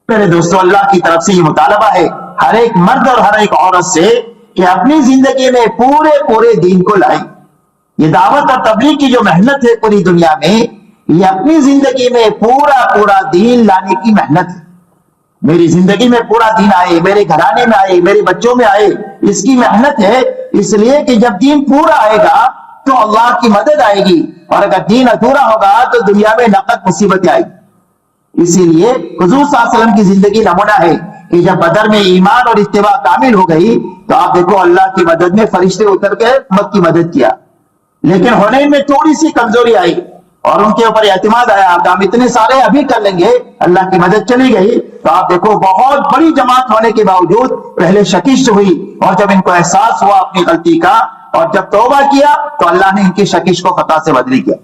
میرے دوستو، اللہ کی طرف سے یہ مطالبہ ہے ہر ایک مرد اور ہر ایک عورت سے کہ اپنی زندگی میں پورے دین کو لائیں۔ یہ دعوت اور تبلیغ کی جو محنت ہے پوری دنیا میں، یہ اپنی زندگی میں پورا دین لانے کی محنت ہے۔ میری زندگی میں پورا دین آئے، میرے گھرانے میں آئے، میرے بچوں میں آئے، اس کی محنت ہے۔ اس لیے کہ جب دین پورا آئے گا تو اللہ کی مدد آئے گی، اور اگر دین ادھورا ہوگا تو دنیا میں نقد مصیبتیں آئے گی۔ اسی لیے حضور صلی اللہ علیہ وسلم کی زندگی نمونہ ہے کہ جب بدر میں ایمان اور اتباع کامل ہو گئی تو آپ دیکھو اللہ کی مدد میں فرشتے اتر کے امت کی مدد کیا، لیکن حنین میں تھوڑی سی کمزوری آئی اور ان کے اوپر اعتماد آیا کہ ہم اتنے سارے ابھی کر لیں گے، اللہ کی مدد چلی گئی تو آپ دیکھو بہت بڑی جماعت ہونے کے باوجود پہلے شکست ہوئی، اور جب ان کو احساس ہوا اپنی غلطی کا اور جب توبہ کیا تو اللہ نے ان کی شکست کو خطا سے بدل کیا۔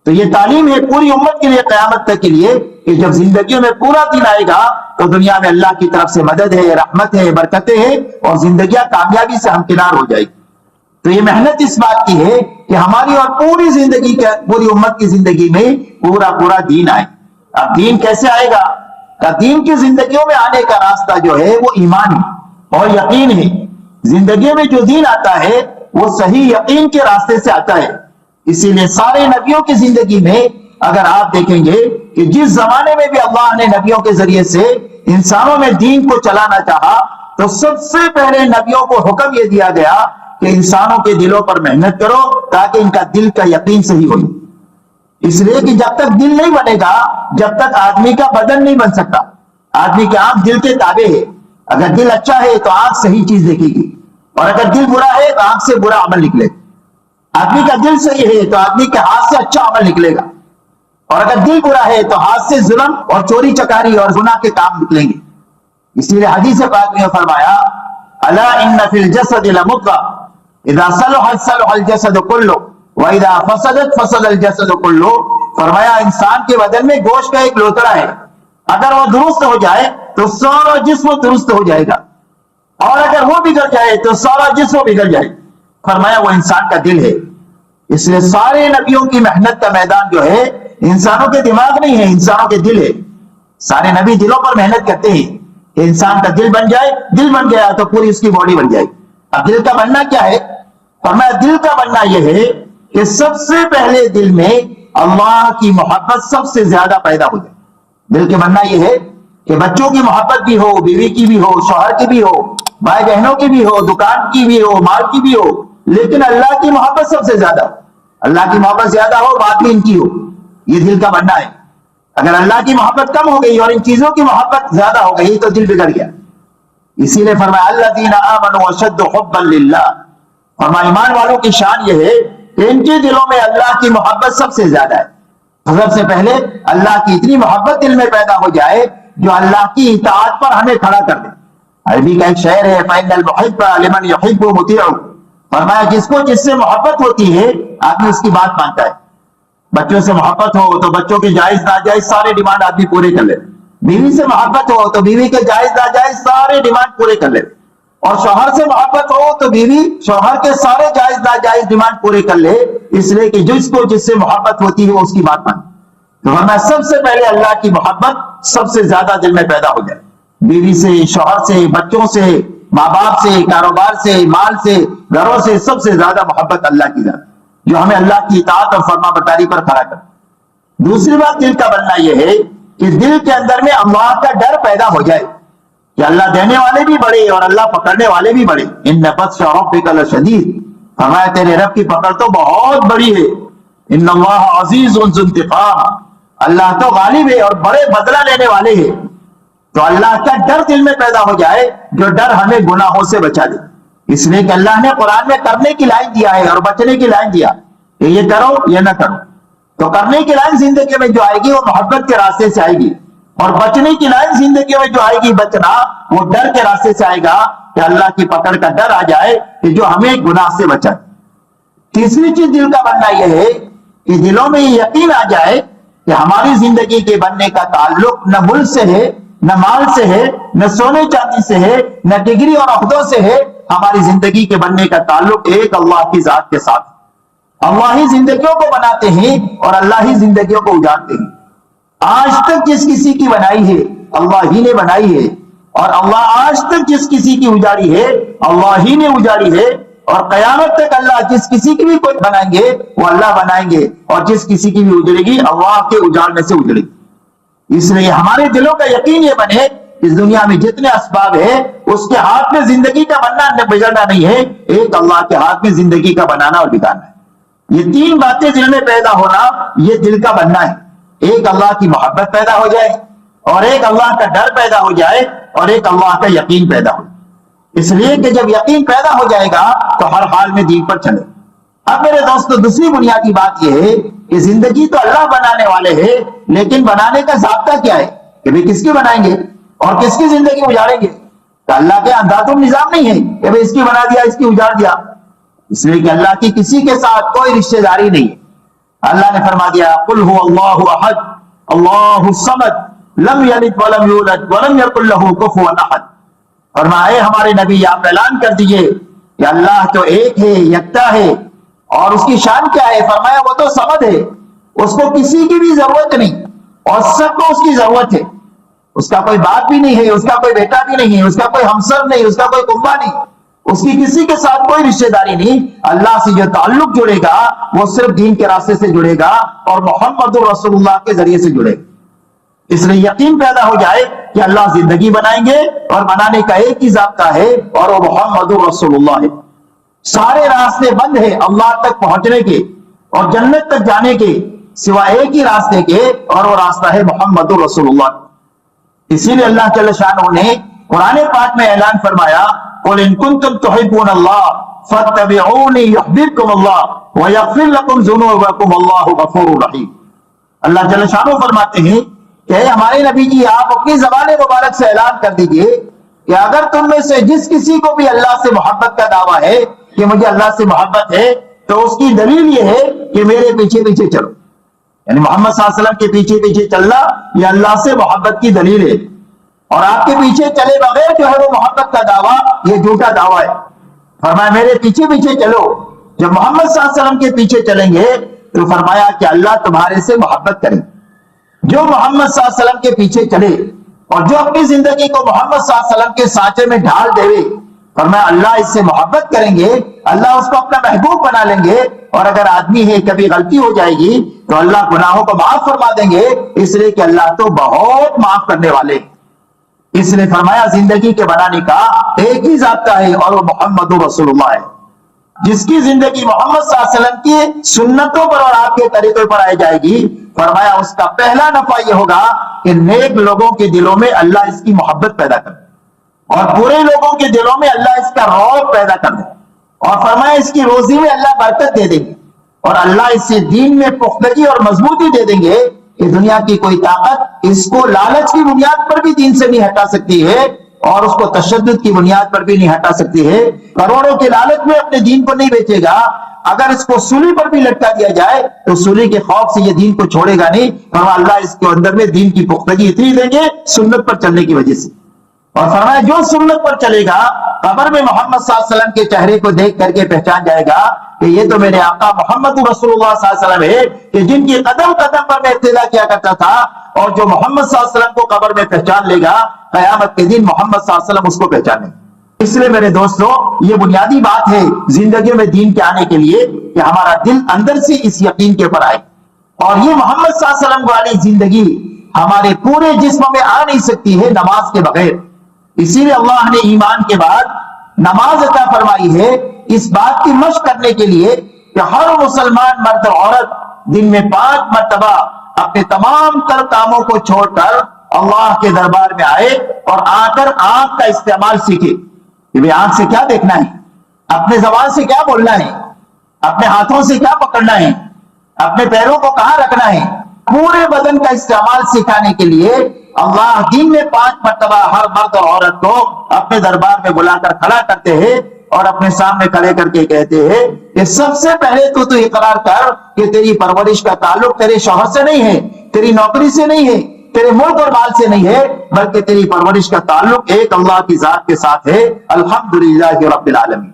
تو یہ تعلیم ہے پوری امت کے لیے، قیامت تک کے لیے، کہ جب زندگیوں میں پورا دین آئے گا تو دنیا میں اللہ کی طرف سے مدد ہے، رحمت ہے، برکتیں ہیں، اور زندگیاں کامیابی سے ہمکنار ہو جائے گی۔ تو یہ محنت اس بات کی ہے کہ ہماری اور پوری زندگی کے، پوری امت کی زندگی میں پورا دین آئے۔ اب دین کیسے آئے گا؟ کہ دین کی زندگیوں میں آنے کا راستہ جو ہے وہ ایمان ہے اور یقین ہے۔ زندگیوں میں جو دین آتا ہے وہ صحیح یقین کے راستے سے آتا ہے۔ اسی لیے سارے نبیوں کی زندگی میں اگر آپ دیکھیں گے کہ جس زمانے میں بھی اللہ نے نبیوں کے ذریعے سے انسانوں میں دین کو چلانا چاہا تو سب سے پہلے نبیوں کو حکم یہ دیا گیا کہ انسانوں کے دلوں پر محنت کرو تاکہ ان کا دل کا یقین صحیح ہو۔ اس لیے کہ جب تک دل نہیں بنے گا، جب تک آدمی کا بدن نہیں بن سکتا۔ آدمی کی آنکھ دل کے تابع ہے، اگر دل اچھا ہے تو آنکھ صحیح چیز دیکھے گی، اور اگر دل برا ہے تو آنکھ سے برا عمل نکلے گا۔ آدمی کا دل صحیح ہے تو آدمی کے ہاتھ سے اچھا عمل نکلے گا، اور اگر دل برا ہے تو ہاتھ سے ظلم اور چوری چکاری اور گناہ کے کام نکلیں گے۔ اسی لیے حدیث پاک میں فرمایا الا ان فی الجسد لمضغہ اذا صلحت صلح الجسد کلہ واذا فسدت فسد الجسد کلہ۔ فرمایا انسان کے بدن میں گوشت کا ایک لوتڑا ہے، اگر وہ درست ہو جائے تو سارا جسم درست ہو جائے گا، اور اگر وہ بگڑ جائے تو سارا جسم بگڑ جائے۔ فرمایا وہ انسان کا دل ہے۔ اس لیے سارے نبیوں کی محنت کا میدان جو ہے انسانوں کے دماغ نہیں ہے، انسانوں کے دل ہے۔ سارے نبی دلوں پر محنت کرتے ہیں کہ انسان کا دل بن جائے، دل بن گیا تو پوری اس کی باڈی بن جائے۔ اب دل کا بننا کیا ہے؟ فرمایا دل کا بننا یہ ہے کہ سب سے پہلے دل میں اللہ کی محبت سب سے زیادہ پیدا ہو جائے۔ دل کے بننا یہ ہے کہ بچوں کی محبت بھی ہو، بیوی کی بھی ہو، شوہر کی بھی ہو، بھائی بہنوں کی بھی ہو، دکان کی بھی ہو، مال کی بھی ہو، لیکن اللہ کی محبت سب سے زیادہ ہو۔ اللہ کی محبت زیادہ ہو، بعد میں ان کی ہو۔ یہ دل کا بننا ہے۔ اگر اللہ کی محبت کم ہو گئی اور ان چیزوں کی محبت زیادہ ہو گئی تو دل بگڑ گیا۔ اسی لیے فرمایا الذین آمنوا اشد حبا للہ۔ فرمایا ایمان والوں کی شان یہ ہے کہ ان کے دلوں میں اللہ کی محبت سب سے زیادہ ہے۔ سب سے پہلے اللہ کی اتنی محبت دل میں پیدا ہو جائے جو اللہ کی اطاعت پر ہمیں کھڑا کر دے۔ عربی کا ایک شعر ہے فإن المحب لمن يحب مطیع۔ فرمایا جس کو جس سے محبت ہوتی ہے آدمی اس کی بات مانتا ہے۔ بچوں سے محبت ہو تو بچوں کے جائز ناجائز سارے ڈیمانڈ آدمی پورے کر لے، بیوی سے محبت ہو تو بیوی کے جائز ناجائز سارے ڈیمانڈ پورے کر لے، اور شوہر سے محبت ہو تو بیوی شوہر کے سارے جائز ناجائز ڈیمانڈ پورے کر لے، اس لیے کہ جس کو جس سے محبت ہوتی ہے وہ اس کی بات مانے۔ تو ہمیں سب سے پہلے اللہ کی محبت سب سے زیادہ دل میں پیدا ہو جائے، بیوی سے، شوہر سے، بچوں سے، ماں باپ سے، کاروبار سے، مال سے، گھروں سے سب سے زیادہ محبت اللہ کی ذات جو ہمیں اللہ کی اطاعت اور فرما برداری پر کھڑا کر۔ دوسری بات دل کا بننا یہ ہے کہ دل کے اندر میں اللہ کا ڈر پیدا ہو جائے کہ اللہ دینے والے بھی بڑے اور اللہ پکڑنے والے بھی بڑے۔ ان بطش ربک لشدید۔ فرمایا تیرے رب کی پکڑ تو بہت بڑی ہے۔ ان اللہ عزیز ذو انتقام۔ اللہ تو غالب ہے اور بڑے بدلہ لینے والے ہیں۔ تو اللہ کا ڈر دل میں پیدا ہو جائے جو ڈر ہمیں گناہوں سے بچا دے۔ اس لیے کہ اللہ نے قرآن میں کرنے کی لائن دیا ہے اور بچنے کی لائن دیا کہ یہ کرو یہ نہ کرو۔ تو کرنے کی لائن زندگی میں جو آئے گی وہ محبت کے راستے سے آئے گی، اور بچنے کی لائن زندگی میں جو آئے گی بچنا وہ ڈر کے راستے سے آئے گا کہ اللہ کی پکڑ کا ڈر آ جائے کہ جو ہمیں گناہ سے بچائے۔ تیسری چیز دل کا بننا یہ ہے کہ دلوں میں یہ یقین آ جائے کہ ہماری زندگی کے بننے کا تعلق نہ ملک سے ہے، نہ مال سے ہے، نہ سونے چاندی سے ہے، نہ ڈگری اور عہدوں سے ہے۔ ہماری زندگی کے بننے کا تعلق ایک اللہ کی ذات کے ساتھ۔ اللہ ہی زندگیوں کو بناتے ہیں اور اللہ ہی زندگیوں کو اجاڑتے ہیں۔ آج تک جس کسی کی بنائی ہے اللہ ہی نے بنائی ہے، اور اللہ آج تک جس کسی کی اجاڑی ہے اللہ ہی نے اجاڑی ہے، اور قیامت تک اللہ جس کسی کی بھی کوئی بنائیں گے وہ اللہ بنائیں گے، اور جس کسی کی بھی اجڑے گی اللہ کے اجاڑنے سے اجڑے گی۔ اس لیے ہمارے دلوں کا یقین یہ بنے اس دنیا میں جتنے اسباب ہے اس کے ہاتھ میں زندگی کا بننا بگڑنا نہیں ہے، ایک اللہ کے ہاتھ میں زندگی کا بنانا اور بگاڑنا ہے۔ یہ تین باتیں دل میں پیدا ہونا یہ دل کا بننا ہے، ایک اللہ کی محبت پیدا ہو جائے، اور ایک اللہ کا ڈر پیدا ہو جائے، اور ایک اللہ کا یقین پیدا ہو جائے۔ اس لیے کہ جب یقین پیدا ہو جائے گا تو ہر حال میں دین پر چلے۔ اب میرے دوستو دوسری بنیادی بات یہ ہے کہ زندگی تو اللہ بنانے والے ہیں، لیکن بنانے کا ضابطہ کیا ہے کہ بھئی کس کی بنائیں گے اور کس کی زندگی اجاڑیں گے؟ تو اللہ کے انداز نظام نہیں ہے کہ بھئی اس کی بنا دیا اس کی اجاڑ دیا، اس لیے کہ اللہ کی کسی کے ساتھ کوئی رشتہ داری نہیں ہے۔ اللہ نے فرما دیا قل هو اللہ احد اللہ الصمد لم یلد ولم یولد ولم یکن له کفوا احد۔ فرمائے ہمارے نبی آپ اعلان کر دیجئے کہ اللہ تو ایک ہے، یکتا ہے، اور اس کی شان کیا ہے؟ فرمایا وہ تو صمد ہے، اس کو کسی کی بھی ضرورت نہیں، اور سب کو اس کی ضرورت ہے۔ اس کا کوئی باپ بھی نہیں ہے، اس کا کوئی بیٹا بھی نہیں ہے، اس کا کوئی ہمسر نہیں، اس کا کوئی کنبا نہیں، اس کی کسی کے ساتھ کوئی رشتہ داری نہیں۔ اللہ سے جو تعلق جڑے گا وہ صرف دین کے راستے سے جڑے گا اور محمد رسول اللہ کے ذریعے سے جڑے گا۔ اس لیے یقین پیدا ہو جائے کہ اللہ زندگی بنائیں گے، اور بنانے کا ایک ہی ضابطہ ہے اور وہ محمد رسول اللہ ہے۔ سارے راستے بند ہیں اللہ تک پہنچنے کے اور جنت تک جانے کے سوائے ایک ہی راستے کے، اور وہ راستہ ہے محمد رسول اللہ۔ اسی لیے اللہ جل شانہ نے قرآن پاک میں اعلان فرمایا قل ان کنتم تحبون اللہ فاتبعونی یحببکم اللہ ویغفر لکم ذنوبکم اللہ غفور رحیم۔ اللہ جل شانہ فرماتے ہیں کہ اے ہمارے نبی جی آپ اپنی زبان مبارک سے اعلان کر دیجئے کہ اگر تم میں سے جس کسی کو بھی اللہ سے محبت کا دعویٰ ہے کہ مجھے اللہ سے محبت ہے تو اس کی دلیل یہ ہے کہ میرے پیچھے پیچھے چلو، یعنی محمد صلی اللہ علیہ وسلم کے پیچھے پیچھے چلنا یہ اللہ سے محبت کی دلیل ہے، اور آپ کے پیچھے چلے بغیر جو ہے وہ محبت کا دعویٰ یہ جھوٹا دعویٰ ہے۔ فرمایا میرے پیچھے پیچھے چلو، جب محمد صلی اللہ علیہ وسلم کے پیچھے چلیں گے تو فرمایا کہ اللہ تمہارے سے محبت کرے۔ جو محمد صلی اللہ علیہ وسلم کے پیچھے چلے اور جو اپنی زندگی کو محمد صلی اللہ علیہ وسلم کے سانچے میں ڈھال دے، فرمایا اللہ اس سے محبت کریں گے، اللہ اس کو اپنا محبوب بنا لیں گے، اور اگر آدمی ہے کبھی غلطی ہو جائے گی تو اللہ گناہوں کو معاف فرما دیں گے، اس لیے کہ اللہ تو بہت معاف کرنے والے۔ اس لیے فرمایا زندگی کے بنانے کا ایک ہی ضابطہ ہے اور وہ محمد رسول اللہ ہے۔ جس کی زندگی محمد صلی اللہ علیہ وسلم کی سنتوں پر اور آپ کے طریقے پر آئی جائے گی، فرمایا اس کا پہلا نفع یہ ہوگا کہ نیک لوگوں کے دلوں میں اللہ اس کی محبت پیدا کر دے، اور برے لوگوں کے دلوں میں اللہ اس کا رعب پیدا کر دے، اور فرمایا اس کی روزی میں اللہ برکت دے دیں گے، اور اللہ اس سے دین میں پختگی اور مضبوطی دے دیں گے کہ دنیا کی کوئی طاقت اس کو لالچ کی بنیاد پر بھی دین سے نہیں ہٹا سکتی ہے، اور اس کو تشدد کی بنیاد پر بھی نہیں ہٹا سکتی ہے۔ کروڑوں کے لالچ میں اپنے دین کو نہیں بیچے گا، اگر اس کو سولی پر بھی لٹکا دیا جائے تو سولی کے خوف سے یہ دین کو چھوڑے گا نہیں، اور اللہ اس کے اندر میں دین کی پختگی اتنی دیں گے سنت پر چلنے کی وجہ سے۔ اور فرمایا جو سنت پر چلے گا قبر میں محمد صلی اللہ علیہ وسلم کے چہرے کو دیکھ کر کے پہچان جائے گا کہ یہ تو میرے آقا محمد رسول اللہ صلی اللہ علیہ وسلم ہے، کہ جن کی قدم قدم پر میں اقتدا کیا کرتا تھا، اور جو محمد صلی اللہ علیہ وسلم کو قبر میں پہچان لے گا قیامت کے دن محمد صلی اللہ علیہ وسلم اس کو پہچانے۔ اس لیے میرے دوستو یہ بنیادی بات ہے زندگی میں دین کے آنے کے لیے کہ ہمارا دل اندر سے اس یقین کے اوپر آئے، اور یہ محمد صلی اللہ علیہ وسلم والی زندگی ہمارے پورے جسم میں آ نہیں سکتی ہے نماز کے بغیر۔ اسی لیے اللہ نے ایمان کے بعد نماز عطا فرمائی ہے اس بات کی مشق کرنے کے لیے کہ ہر مسلمان مرد اور عورت دن میں 5 مرتبہ اپنے تمام تر کاموں کو چھوڑ کر اللہ کے دربار میں آئے اور آ کر آنکھ کا استعمال سیکھے کہ بھئی آنکھ سے کیا دیکھنا ہے، اپنے زبان سے کیا بولنا ہے، اپنے ہاتھوں سے کیا پکڑنا ہے، اپنے پیروں کو کہاں رکھنا ہے، پورے بدن کا استعمال سکھانے کے لیے اللہ دن میں 5 مرتبہ ہر مرد اور عورت کو اپنے دربار میں بلا کر کھڑا کرتے ہیں اور اپنے سامنے کھڑے کر کے کہتے ہیں کہ سب سے پہلے تو اقرار کر کہ تیری پرورش کا تعلق تیرے شوہر سے نہیں ہے، تیری نوکری سے نہیں ہے، تیرے ملک اور مال سے نہیں ہے، بلکہ تیری پرورش کا تعلق ایک اللہ کی ذات کے ساتھ ہے۔ الحمدللہ رب العالمین،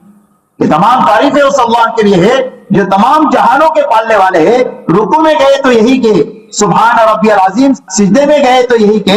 یہ تمام تعریفیں اس اللہ کے لیے ہے جو تمام جہانوں کے پالنے والے ہیں۔ رکوع میں گئے تو یہی کہ سبحان ربی العظیم، سجدے میں گئے تو یہی کہ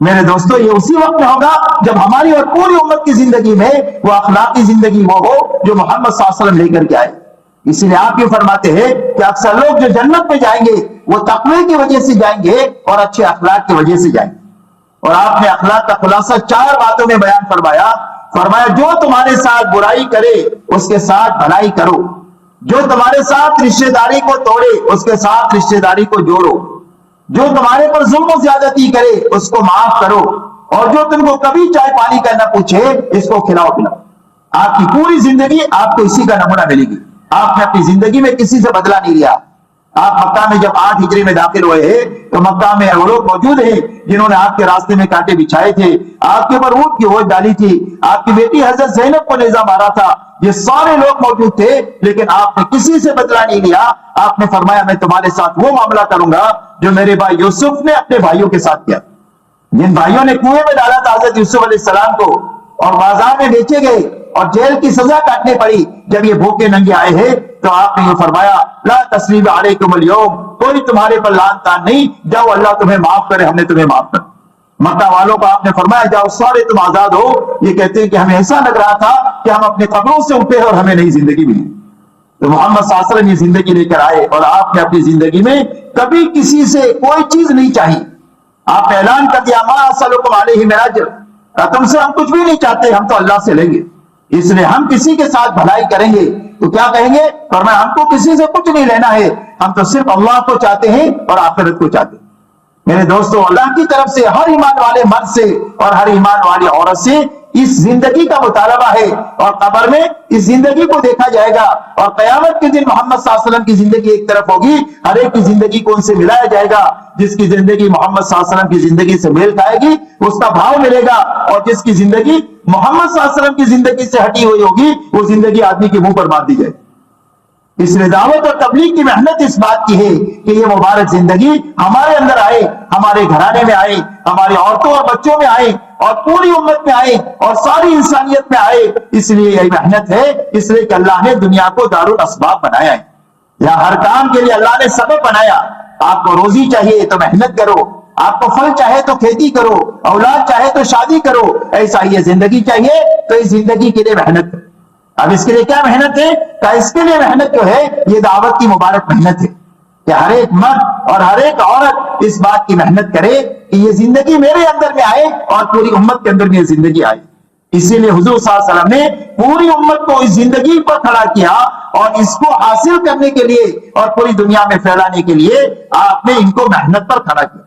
میرے دوستو یہ اسی وقت میں ہوگا جب ہماری اور پوری امت کی زندگی میں وہ اخلاقی زندگی وہ ہو جو محمد صلی اللہ علیہ وسلم لے کر کے آئے. اسی لیے آپ یہ فرماتے ہیں کہ اکثر لوگ جو جنت میں جائیں گے وہ تقوی کی وجہ سے جائیں گے اور اچھے اخلاق کی وجہ سے جائیں گے. اور آپ نے اخلاق کا خلاصہ 4 باتوں میں بیان فرمایا. فرمایا جو تمہارے ساتھ برائی کرے اس کے ساتھ بھلائی کرو, جو تمہارے ساتھ رشتہ داری کو توڑے اس کے ساتھ رشتہ داری کو جوڑو, جو تمہارے پر ظلم و زیادتی کرے اس کو معاف کرو, اور جو تم کو کبھی چائے پانی کا نہ پوچھے اس کو کھلاؤ پلاؤ. آپ کی پوری زندگی آپ کو اسی کا نمونہ ملے گی. آپ نے اپنی زندگی میں کسی سے بدلہ نہیں لیا. آپ مکہ میں جب 8 ہجری میں داخل ہوئے ہیں تو مکہ میں وہ لوگ موجود ہیں جنہوں نے آپ کے راستے میں کانٹے بچھائے تھے, آپ کے اوپر اونٹ کی ہوش ڈالی تھی, آپ کی بیٹی حضرت زینب کو نیزہ مارا تھا. یہ سارے لوگ موجود تھے لیکن آپ نے کسی سے بدلہ نہیں لیا. آپ نے فرمایا میں تمہارے ساتھ وہ معاملہ کروں گا جو میرے بھائی یوسف نے اپنے بھائیوں کے ساتھ کیا. جن بھائیوں نے کنویں میں ڈالا تھا حضرت یوسف علیہ السلام کو اور بازار میں بیچے گئے اور جیل کی سزا کاٹنے پڑی, جب یہ بھوکے ننگے آئے ہیں تو آپ نے یہ فرمایا لا تثریب علیکم اليوم, کوئی تمہارے پر لعن تان نہیں, جاؤ اللہ تمہیں معاف کرے, ہم نے تمہیں معاف کر. مکہ والوں کو آپ نے فرمایا جاؤ سارے تم آزاد ہو. یہ کہتے ہیں کہ ہمیں ایسا لگ رہا تھا کہ ہم اپنے قبروں سے اٹھے اور ہمیں نئی زندگی ملی. تو محمد صلی اللہ علیہ وسلم یہ زندگی لے کر آئے اور آپ نے اپنی زندگی میں کبھی کسی سے کوئی چیز نہیں چاہی. آپ نے اعلان کر دیا ما اسألکم علیہ من اجر, تم سے ہم کچھ بھی نہیں چاہتے, ہم تو اللہ سے لیں گے. اس لیے ہم کسی کے ساتھ بھلائی کریں گے تو کیا کہیں گے, فرمایا ہم کو کسی سے کچھ نہیں لینا ہے, ہم تو صرف اللہ کو چاہتے ہیں اور آخرت کو چاہتے ہیں. میرے دوستو اللہ کی طرف سے ہر ایمان والے مرد سے اور ہر ایمان والی عورت سے اس زندگی کا مطالبہ ہے, اور قبر میں اس زندگی کو دیکھا جائے گا, اور قیامت کے دن محمد صلی اللہ علیہ وسلم کی زندگی ایک طرف ہوگی, ہر ایک کی زندگی کو ان سے ملایا جائے گا. جس کی زندگی محمد صلی اللہ علیہ وسلم کی زندگی سے میل کھائے گی اس کا بھاؤ ملے گا, اور جس کی زندگی محمد صلی اللہ علیہ وسلم کی زندگی سے ہٹی ہوئی ہوگی وہ زندگی آدمی کے منہ پر مار دی جائے. اس لیے دعوت اور تبلیغ کی محنت اس بات کی ہے کہ یہ مبارک زندگی ہمارے اندر آئے, ہمارے گھرانے میں آئے, ہماری عورتوں اور بچوں میں آئے, اور پوری امت میں آئے, اور ساری انسانیت میں آئے. اس لیے یہ محنت ہے, اس لیے کہ اللہ نے دنیا کو دارالاسباب بنایا ہے. یہاں ہر کام کے لیے اللہ نے سبب بنایا. آپ کو روزی چاہیے تو محنت کرو, آپ کو پھل چاہے تو کھیتی کرو, اولاد چاہے تو شادی کرو, ایسا ہی زندگی چاہیے تو اس زندگی کے لیے محنت کرو. اب اس کے لیے کیا محنت ہے, کہ اس کے لیے محنت جو ہے یہ دعوت کی مبارک محنت ہے کہ ہر ایک مرد اور ہر ایک عورت اس بات کی محنت کرے کہ یہ زندگی میرے اندر میں آئے اور پوری امت کے اندر میں یہ زندگی آئے. اسی لیے حضور صلی اللہ علیہ وسلم نے پوری امت کو اس زندگی پر کھڑا کیا, اور اس کو حاصل کرنے کے لیے اور پوری دنیا میں پھیلانے کے لیے آپ نے ان کو محنت پر کھڑا کیا.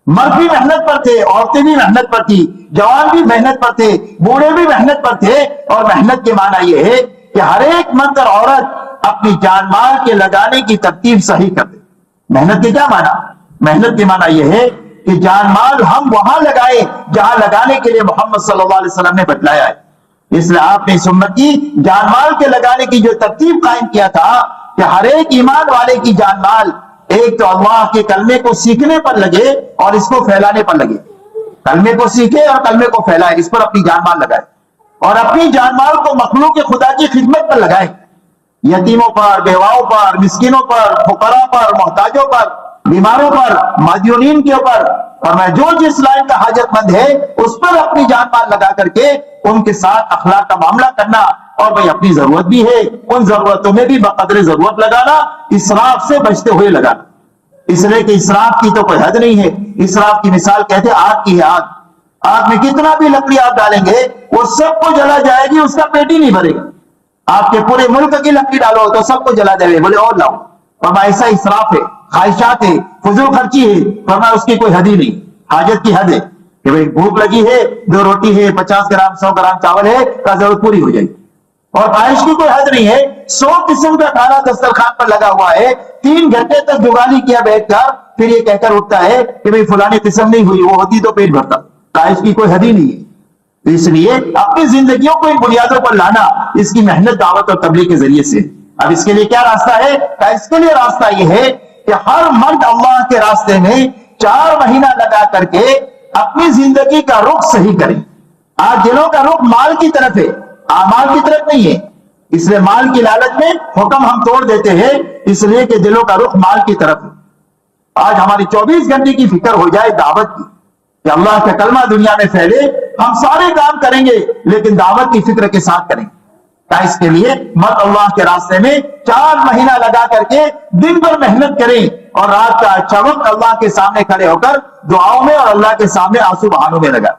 مرد بھی محنت پر تھے, عورتیں بھی محنت پر تھی, جوان بھی محنت پر تھے, بوڑھے بھی محنت پر تھے. اور محنت کے معنی یہ ہے کہ ہر ایک مرد اور عورت اپنی جان مال کے لگانے کی ترتیب صحیح کر دے. محنت کے کیا معنی, محنت کے معنی یہ ہے کہ جان مال ہم وہاں لگائے جہاں لگانے کے لیے محمد صلی اللہ علیہ وسلم نے بتلایا ہے. اس لیے آپ نے اس امت کی جان مال کے لگانے کی جو ترتیب قائم کیا تھا کہ ہر ایک ایمان والے کی جان مال ایک تو اللہ کے کلمے کو سیکھنے پر لگے اور اس کو پھیلانے پر لگے. کلمے کو سیکھے اور کلمے کو پھیلائے, اس پر اپنی جان مال لگائے, اور اپنی جان مال کو مخلوق خدا کی خدمت پر لگائے. یتیموں پر, بیواؤں پر, مسکینوں پر, فقراء پر, محتاجوں پر, بیماروں پر, مدیونین کے اوپر, اور میں جو جس لائن کا حاجت مند ہے اس پر اپنی جان مال لگا کر کے ان کے ساتھ اخلاق کا معاملہ کرنا. اور بھئی اپنی ضرورت بھی ہے, ان ضرورتوں میں بھی بقدر ضرورت لگانا, اسراف سے بچتے ہوئے لگانا. اس لیے کہ اسراف کی تو کوئی حد نہیں ہے. اسراف کی مثال کہتے ہیں آگ کی ہے. آگ میں کتنا بھی لکڑی آپ ڈالیں گے وہ سب کو جلا جائے گی, اس کا پیٹ ہی نہیں بھرے گا. آپ کے پورے ملک کی لکڑی ڈالو تو سب کو جلا دے گا, بولے اور لاؤ. فرمایا ایسا اسراف ہے, خواہشات ہے, فضول خرچی ہے. فرمایا اس کی کوئی حد ہی نہیں. حاجت کی حد ہے کہ بھئی بھوک لگی ہے, 2 روٹی ہے, 50 گرام 100 گرام چاول ہے, کا ضرورت پوری ہو جائے گی. اور خواہش کی کوئی حد نہیں ہے. 100 قسم کا کھانا دسترخوان پر لگا ہوا ہے, 3 گھنٹے تک جگالی کیا بیٹھ کر, پھر یہ کہہ کر اٹھتا ہے کہ بھئی فلانی قسم نہیں ہوئی, وہ ہوتی تو پیٹ بھرتا. خواہش کی کوئی حد ہی نہیں ہے. اس لیے اپنی زندگیوں کو ان بنیادوں پر لانا اس کی محنت دعوت اور تبلیغ کے ذریعے سے. اب اس کے لیے کیا راستہ ہے, اس کے لیے راستہ یہ ہے کہ ہر مرد اللہ کے راستے میں 4 مہینہ لگا کر کے اپنی زندگی کا رخ صحیح کرے. آج دلوں کا رخ مال کی طرف ہے, اعمال کی طرف نہیں ہے. اس لیے مال کی لالچ میں حکم ہم توڑ دیتے ہیں, اس لیے کہ دلوں کا رخ مال کی طرف ہے. آج ہماری 24 گھنٹے کی فکر ہو جائے دعوت کی, کہ اللہ کا کلمہ دنیا میں پھیلے، ہم سارے کام کریں گے لیکن دعوت کی فکر کے ساتھ کریں گے۔ اس کے لیے مرد اللہ کے راستے میں 4 مہینہ لگا کر کے دن بھر محنت کریں اور رات کا اچھا وقت اللہ کے سامنے کھڑے ہو کر دعاؤں میں اور اللہ کے سامنے آنسو بہانے میں لگا،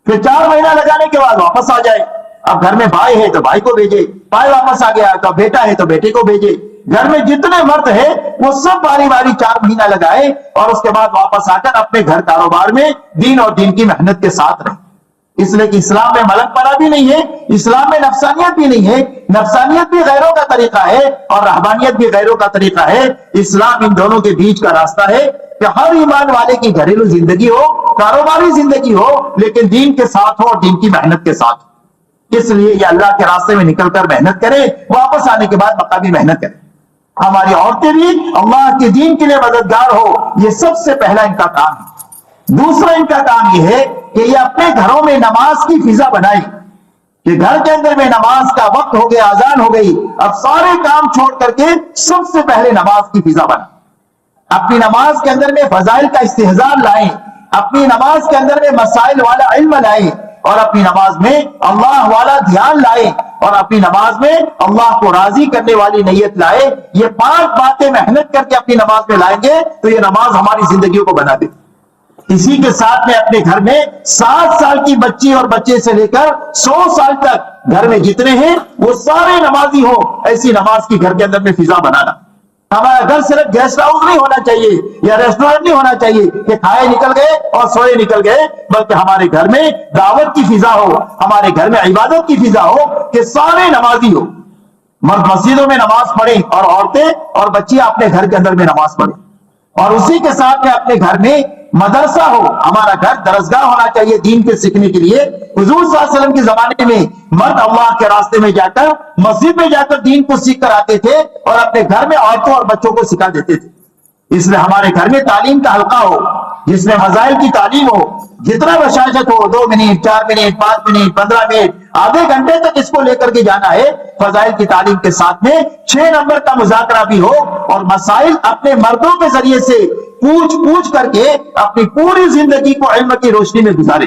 پھر 4 مہینہ لگانے کے بعد واپس آ جائے۔ اب گھر میں بھائی ہے تو بھائی کو بھیجے، بھائی واپس آ گیا تو بیٹا ہے تو بیٹے کو بھیجے، گھر میں جتنے مرد ہیں وہ سب باری باری 4 مہینہ لگائے اور اس کے بعد واپس آ کر اپنے گھر کاروبار میں دین اور دین کی محنت کے ساتھ رہے۔ اس لیے کہ اسلام میں ملک پرا بھی نہیں ہے، اسلام میں نفسانیت بھی نہیں ہے، نفسانیت بھی غیروں کا طریقہ ہے اور رہبانیت بھی غیروں کا طریقہ ہے۔ اسلام ان دونوں کے بیچ کا راستہ ہے کہ ہر ایمان والے کی گھریلو زندگی ہو، کاروباری زندگی ہو، لیکن دین کے ساتھ ہو اور دین کی محنت کے ساتھ ہو۔ اس لیے یہ اللہ کے راستے میں نکل کر محنت کرے، واپس آنے کے بعد مقامی محنت کرے۔ ہماری عورتیں بھی اللہ کے دین کے لیے مددگار ہو، یہ سب سے پہلا ان کا کام ہے۔ دوسرا ان کا کام یہ ہے کہ یہ اپنے گھروں میں نماز کی فضا بنائے کہ گھر کے اندر میں نماز کا وقت ہو گیا، اذان ہو گئی، اب سارے کام چھوڑ کر کے سب سے پہلے نماز کی فضا بنائے۔ اپنی نماز کے اندر میں فضائل کا استحضار لائیں، اپنی نماز کے اندر میں مسائل والا علم لائیں اور اپنی نماز میں اللہ والا دھیان لائیں اور اپنی نماز میں اللہ کو راضی کرنے والی نیت لائے۔ یہ 5 باتیں محنت کر کے اپنی نماز میں لائیں گے تو یہ نماز ہماری زندگیوں کو بنا دے۔ اسی کے ساتھ میں اپنے گھر میں 7 سال کی بچی اور بچے سے لے کر 100 سال تک گھر میں جتنے ہیں وہ سارے نمازی ہو، ایسی نماز کی گھر کے اندر میں فضا بنانا۔ ہمارا گھر صرف گیسٹ ہاؤس نہیں ہونا چاہیے یا ریسٹورینٹ نہیں ہونا چاہیے کہ کھائے نکل گئے اور سوئے نکل گئے، بلکہ ہمارے گھر میں دعوت کی فضا ہو، ہمارے گھر میں عبادت کی فضا ہو کہ سارے نمازی ہو۔ مرد مسجدوں میں نماز پڑھیں اور عورتیں اور بچیاں اپنے گھر کے اندر میں نماز پڑھیں، اور اسی کے ساتھ میں اپنے گھر میں مدرسہ ہو۔ ہمارا گھر درسگاہ ہونا چاہیے دین کے سیکھنے کے لیے۔ حضور صلی اللہ علیہ وسلم کے زمانے میں مرد اللہ کے راستے میں جا کر مسجد میں جا کر دین کو سیکھ کر آتے تھے اور اپنے گھر میں عورتوں اور بچوں کو سکھا دیتے تھے۔ اس لیے ہمارے گھر میں تعلیم کا حلقہ ہو جس میں فضائل کی تعلیم ہو، جتنا بشاشت ہو، 2 منٹ 4 منٹ 5 منٹ 15 منٹ آدھے گھنٹے تک اس کو لے کر کے جانا ہے۔ فضائل کی تعلیم کے ساتھ میں 6 نمبر کا مذاکرہ بھی ہو اور مسائل اپنے مردوں کے ذریعے سے پوچھ کر کے اپنی پوری زندگی کو علم کی روشنی میں گزارے،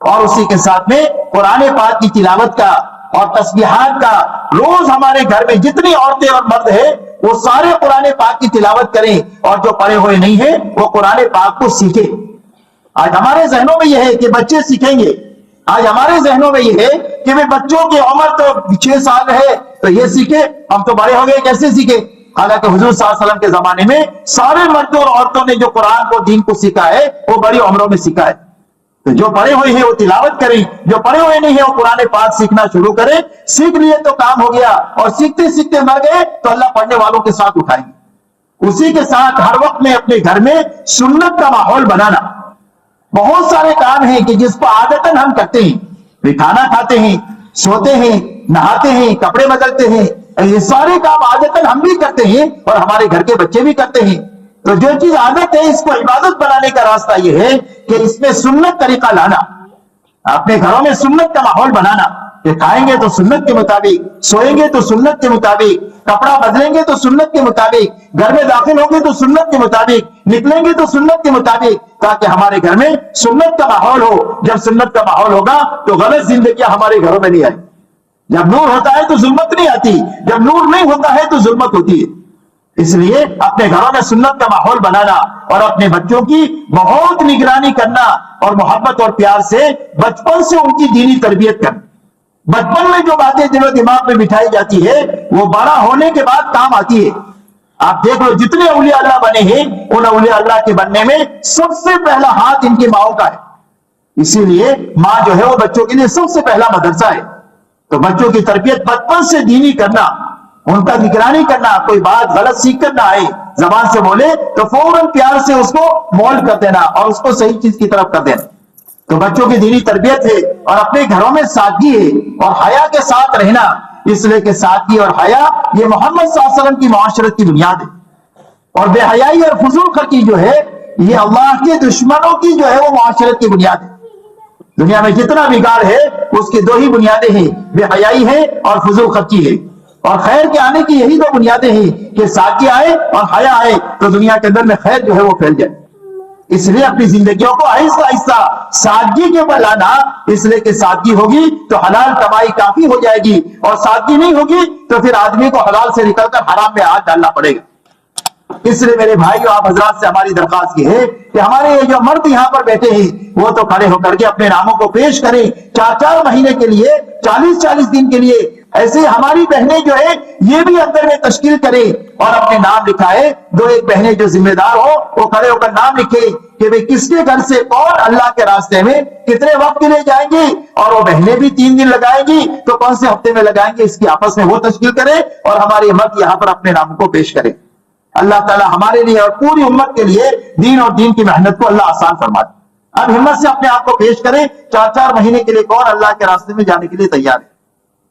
اور اسی کے ساتھ میں قرآن پاک کی تلاوت کا اور تسبیحات کا روز ہمارے گھر میں جتنی عورتیں اور مرد ہیں وہ سارے قرآن پاک کی تلاوت کریں، اور جو پڑھے ہوئے نہیں ہیں وہ قرآن پاک کو سیکھیں۔ آج ہمارے ذہنوں میں یہ ہے کہ بچے سیکھیں گے، آج ہمارے ذہنوں میں یہ ہے کہ بچوں کی عمر تو 6 سال ہے تو یہ سیکھے، ہم تو بڑے ہو گئے کیسے سیکھے؟ حالانکہ حضور صلی اللہ علیہ وسلم کے زمانے میں سارے مردوں اور عورتوں نے جو قرآن کو دین کو سیکھا ہے وہ بڑی عمروں میں سیکھا ہے۔ تو جو پڑھے ہوئے ہیں وہ تلاوت کریں، جو پڑھے ہوئے نہیں ہیں وہ قرآن پاک سیکھنا شروع کریں۔ سیکھ لیے تو کام ہو گیا، اور سیکھتے سیکھتے مر گئے تو اللہ پڑھنے والوں کے ساتھ اٹھائیں گے۔ اسی کے ساتھ ہر وقت میں اپنے گھر میں سنت کا ماحول بنانا۔ بہت سارے کام ہیں کہ جس کو عادتاً ہم کرتے ہیں، کھانا کھاتے ہیں، سوتے ہیں، نہاتے ہیں، کپڑے بدلتے ہیں، یہ سارے کام عادتاً ہم بھی کرتے ہیں اور ہمارے گھر کے بچے بھی کرتے ہیں۔ تو جو چیز عادت ہے اس کو عبادت بنانے کا راستہ یہ ہے کہ اس میں سنت طریقہ لانا، اپنے گھروں میں سنت کا ماحول بنانا کہ کھائیں گے تو سنت کے مطابق، سوئیں گے تو سنت کے مطابق، کپڑا بدلیں گے تو سنت کے مطابق، گھر میں داخل ہوں گے تو سنت کے مطابق، نکلیں گے تو سنت کے مطابق، تاکہ ہمارے گھر میں سنت کا ماحول ہو۔ جب سنت کا ماحول ہوگا تو غلط زندگیاں ہمارے گھروں میں نہیں آئی۔ جب نور ہوتا ہے تو ظلمت نہیں آتی، جب نور نہیں ہوتا ہے تو ظلمت ہوتی ہے۔ اس لیے اپنے گھروں میں سنت کا ماحول بنانا اور اپنے بچوں کی بہت نگرانی کرنا اور محبت اور پیار سے بچپن سے ان کی دینی تربیت کرنا۔ بچپن میں جو باتیں دل و دماغ میں بٹھائی جاتی ہے وہ بڑا ہونے کے بعد کام آتی ہے۔ آپ دیکھ لو جتنے اولیاء اللہ بنے ہیں ان اولیاء اللہ کے بننے میں سب سے پہلا ہاتھ ان کی ماؤں کا ہے۔ اسی لیے ماں جو ہے وہ بچوں کے لیے سب سے پہلا مدرسہ ہے۔ تو بچوں کی تربیت بچپن سے دینی کرنا، ان کا نگرانی کرنا، کوئی بات غلط سیکھ کر نہ آئے، زبان سے بولے تو فوراً پیار سے اس کو مولڈ کر دینا اور اس کو صحیح چیز کی طرف کر دینا۔ تو بچوں کی دینی تربیت ہے اور اپنے گھروں میں سادگی ہے اور حیا کے ساتھ رہنا۔ اس لیے کہ سادگی اور حیا یہ محمد صلی اللہ علیہ وسلم کی معاشرت کی بنیاد ہے، اور بے حیائی اور فضول خرچی جو ہے یہ اللہ کے دشمنوں کی جو ہے وہ معاشرت کی بنیاد ہے۔ دنیا میں جتنا بگاڑ ہے اس کی 2 ہی بنیادیں ہیں، بے حیائی ہے اور فضول خرچی ہے، اور خیر کے آنے کی یہی 2 بنیادیں ہیں کہ سادگی آئے اور حیا آئے تو دنیا کے اندر میں خیر جو ہے وہ پھیل جائے۔ اس لیے اپنی زندگیوں کو آہستہ آہستہ سادگی کے اوپر لانا، اس لیے کہ سادگی ہوگی تو حلال کمائی کافی ہو جائے گی، اور سادگی نہیں ہوگی تو پھر آدمی کو حلال سے نکل کر حرام میں ہاتھ ڈالنا پڑے گا۔ اس لیے میرے بھائیو، آپ حضرات سے ہماری درخواست یہ ہے کہ ہمارے یہ جو مرد یہاں پر بیٹھے ہیں وہ تو کھڑے ہو کر کے اپنے ناموں کو پیش کریں، 4 مہینے کے لیے، 40 دن کے لیے۔ ایسے ہماری بہنیں جو ہے یہ بھی اندر میں تشکیل کریں اور اپنے نام لکھائے۔ 2-1 بہنیں جو ذمہ دار ہو وہ کھڑے ہو کر نام لکھے کہ بھئی کس کے گھر سے کون اللہ کے راستے میں کتنے وقت کے لیے جائیں گی، اور وہ بہنیں بھی 3 دن لگائیں گی تو کون سے ہفتے میں لگائیں گے، اس کی آپس میں وہ تشکیل کرے اور ہمارے مرد یہاں پر اپنے ناموں کو پیش کرے۔ اللہ تعالی ہمارے لیے اور پوری امت کے لیے دین اور دین کی محنت کو اللہ آسان فرما دے۔ اب ہمت سے اپنے آپ کو پیش کریں، 4 مہینے کے لیے کون اللہ کے راستے میں جانے کے لیے تیار ہے۔